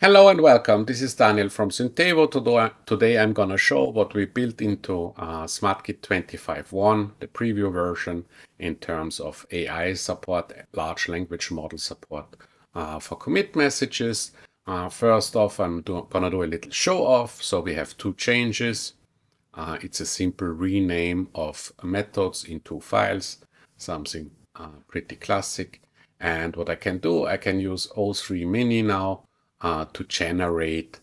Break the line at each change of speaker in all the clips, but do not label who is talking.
Hello and welcome. This is Daniel from Syntevo. Today I'm going to show what we built into SmartGit 25.1, the preview version, in terms of AI support, large language model support for commit messages. First off, I'm going to do a little show off. So we have two changes. It's a simple rename of methods in two files, something pretty classic. And what I can do, I can use O3 Mini now to generate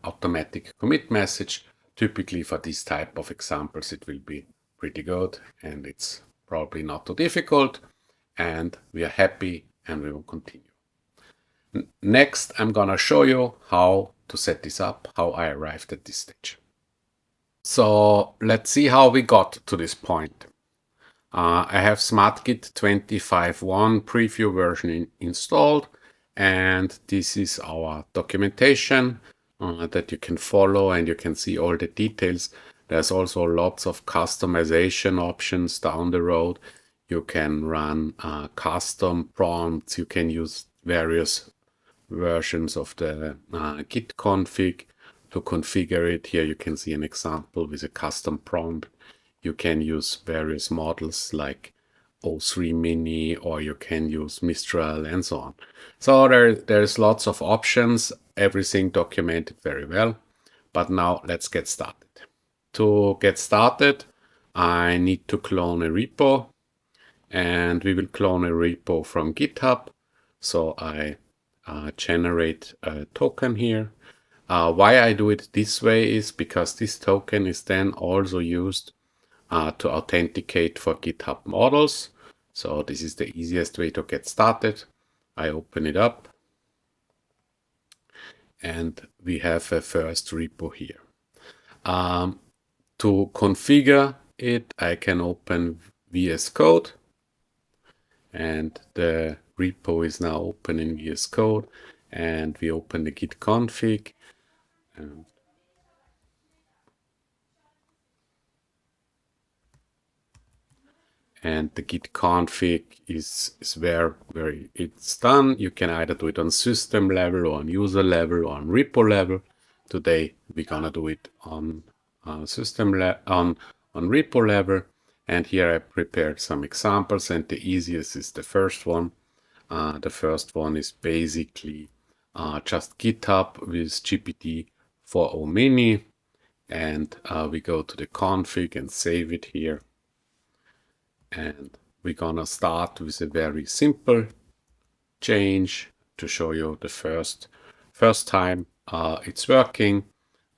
automatic commit message. Typically for this type of examples, it will be pretty good and it's probably not too difficult. And we are happy and we will continue. Next, I'm gonna show you how to set this up, how I arrived at this stage. So let's see how we got to this point. I have SmartGit 25.1 preview version installed, and this is our documentation that you can follow, and you can see all the details. There's also lots of customization options down the road. You can run custom prompts. You can use various versions of the Git config to configure it. Here you can see an example with a custom prompt. You can use various models like O3 Mini, or you can use Mistral and so on. So there's lots of options, everything documented very well. But now let's get started. To get started, I need to clone a repo, and we will clone a repo from GitHub. So I generate a token here. Why I do it this way is because this token is then also used to authenticate for GitHub Models. So this is the easiest way to get started. I open it up and we have a first repo here. To configure it, I can open VS Code, and the repo is now open in VS Code, and we open the git config. And the git config is where it's done. You can either do it on system level or on user level or on repo level. Today we're gonna do it on repo level. And here I prepared some examples, and the easiest is the first one. The first one is basically just GitHub with GPT-4o Mini, and we go to the config and save it here. And we're gonna start with a very simple change to show you the first time it's working.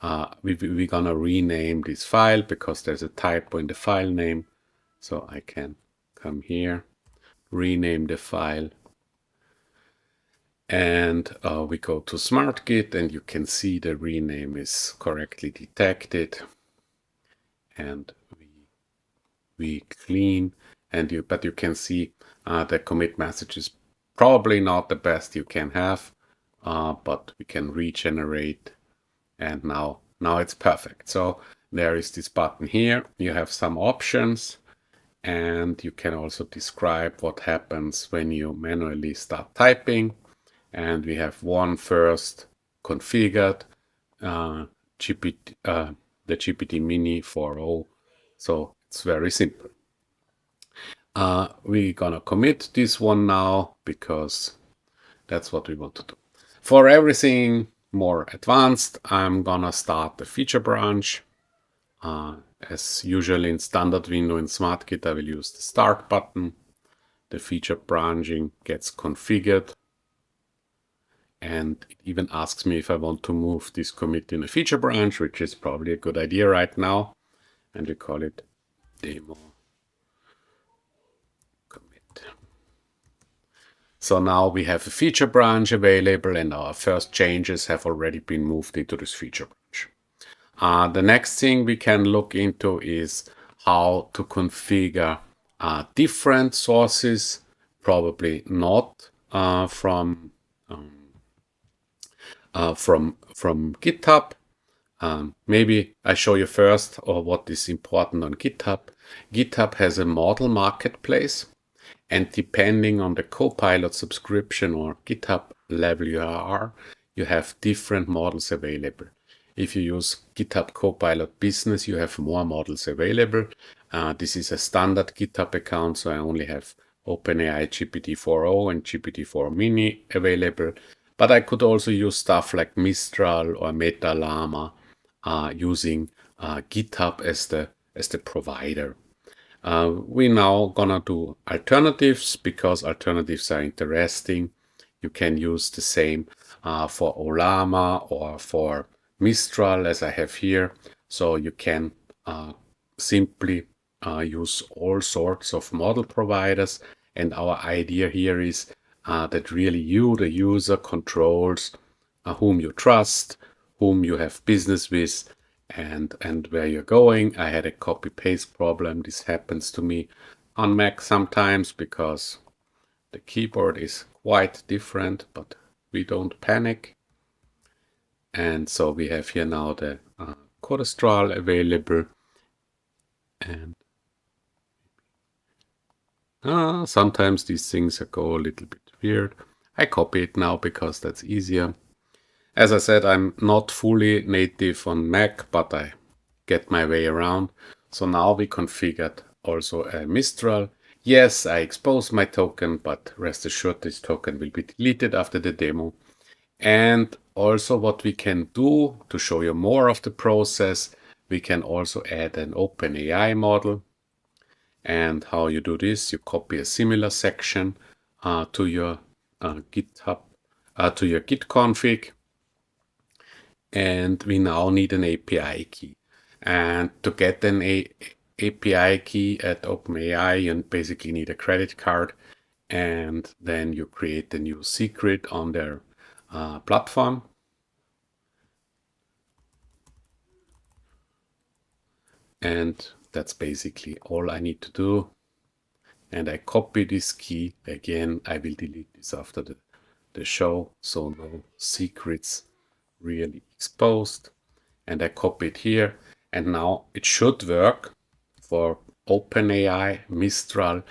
We're gonna rename this file because there's a typo in the file name. So I can come here, rename the file, and we go to SmartGit, and you can see the rename is correctly detected, and we clean, but you can see the commit message is probably not the best you can have, but we can regenerate, and now it's perfect. So there is this button here. You have some options, and you can also describe what happens when you manually start typing. And we have one first configured, the GPT Mini 4o. So it's very simple. We're gonna commit this one now because that's what we want to do. For everything more advanced, I'm gonna start the feature branch. As usual in standard window in SmartGit, I will use the start button. The feature branching gets configured, and it even asks me if I want to move this commit in a feature branch, which is probably a good idea right now. And we call it demo commit. So now we have a feature branch available, and our first changes have already been moved into this feature branch. The next thing we can look into is how to configure different sources, probably not from GitHub. Maybe I show you first what is important on GitHub. GitHub has a model marketplace, and depending on the Copilot subscription or GitHub level you are, you have different models available. If you use GitHub Copilot Business, you have more models available. This is a standard GitHub account, so I only have OpenAI GPT-4o and GPT-4 Mini available. But I could also use stuff like Mistral or Meta-Llama using GitHub as the provider. We now gonna do alternatives because alternatives are interesting. You can use the same for Olama or for Mistral as I have here. So you can simply use all sorts of model providers. And our idea here is that really you, the user, controls whom you trust, whom you have business with, and where you're going. I had a copy paste problem. This happens to me on Mac sometimes because the keyboard is quite different, but we don't panic. And so we have here now the Codestral available. And sometimes these things go a little bit weird. I copy it now because that's easier. As I said, I'm not fully native on Mac, but I get my way around. So now we configured also a Mistral. Yes, I exposed my token, but rest assured this token will be deleted after the demo. And also what we can do to show you more of the process, we can also add an OpenAI model. And how you do this, you copy a similar section to your GitHub, to your Git config. And we now need an API key. And to get an API key at OpenAI, you basically need a credit card. And then you create a new secret on their platform. And that's basically all I need to do. And I copy this key. Again, I will delete this after the show, so no secrets really exposed. And I copy it here. And now it should work for OpenAI, Mistral,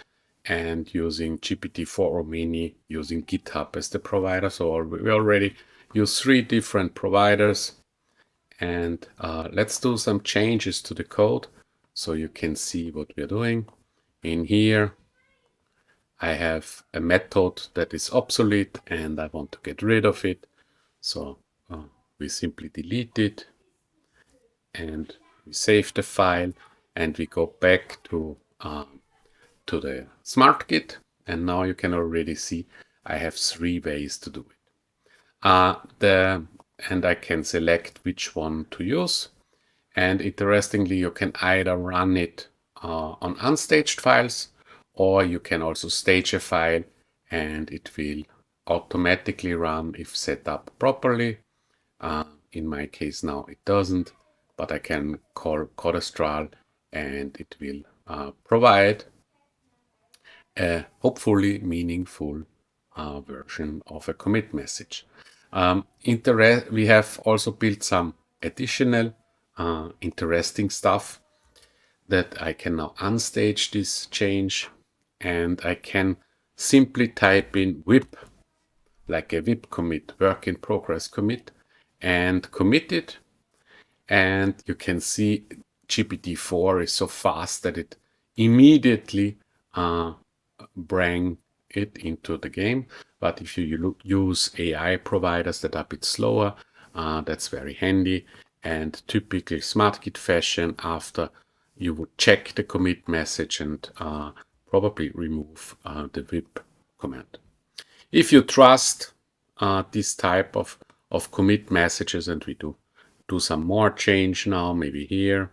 and using GPT-4 Mini, using GitHub as the provider. So we already use 3 different providers. And let's do some changes to the code so you can see what we're doing. In here, I have a method that is obsolete and I want to get rid of it. So we simply delete it and we save the file and we go back to the SmartGit. And now you can already see I have 3 ways to do it. And I can select which one to use. And interestingly, you can either run it on unstaged files, or you can also stage a file and it will automatically run if set up properly. In my case now it doesn't, but I can call Codestral and it will provide a hopefully meaningful version of a commit message. We have also built some additional interesting stuff that I can now unstage this change, and I can simply type in whip, like a whip commit, work in progress commit, and commit it. And you can see GPT-4 is so fast that it immediately bring it into the game. But if you use AI providers that are a bit slower, that's very handy. And typically SmartGit fashion, after you would check the commit message and probably remove the whip command. If you trust this type of commit messages, and we do some more change now, maybe here,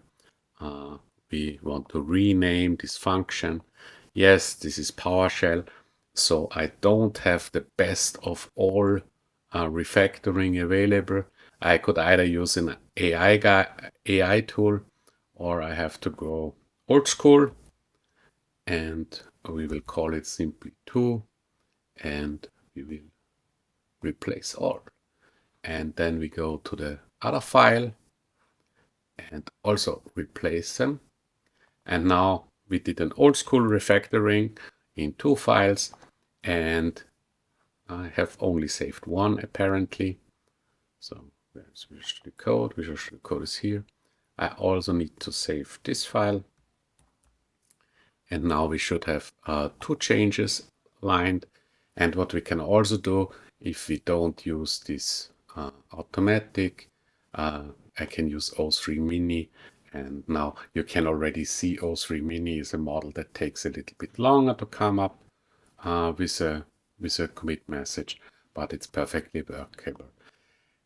we want to rename this function. Yes, this is PowerShell, so I don't have the best of all refactoring available. I could either use an AI tool, or I have to go old school, and we will call it simply 2, and we will replace all. And then we go to the other file and also replace them. And now we did an old school refactoring in 2 files, and I have only saved 1 apparently. So there's Visual Code. Visual Code is here. I also need to save this file. And now we should have two changes lined. And what we can also do, if we don't use this automatic, I can use O3 Mini. And now you can already see O3 Mini is a model that takes a little bit longer to come up with a commit message, but it's perfectly workable.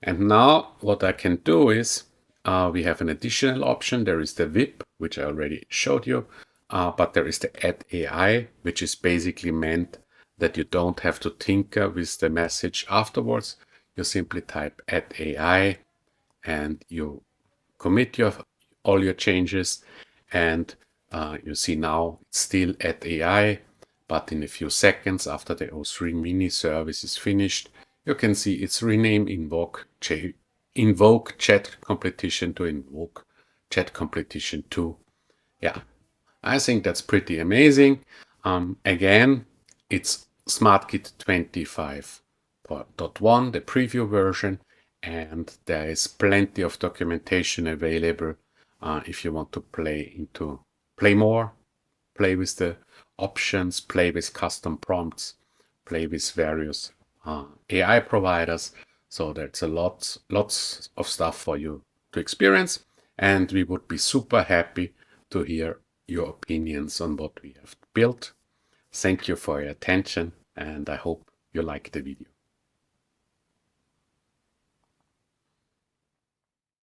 And now what I can do is we have an additional option. There is the VIP, which I already showed you, but there is the add AI, which is basically meant that you don't have to tinker with the message afterwards. You simply type add AI and you commit all your changes, and you see now it's still add AI, but in a few seconds after the O3 Mini service is finished, you can see it's renamed invoke chat competition to invoke chat competition 2. Yeah, I think that's pretty amazing. Again, it's SmartGit 25.1, the preview version, and there is plenty of documentation available if you want to play more, play with the options, play with custom prompts, play with various AI providers. So there's lots of stuff for you to experience, and we would be super happy to hear your opinions on what we have built. Thank you for your attention, and I hope you like the video.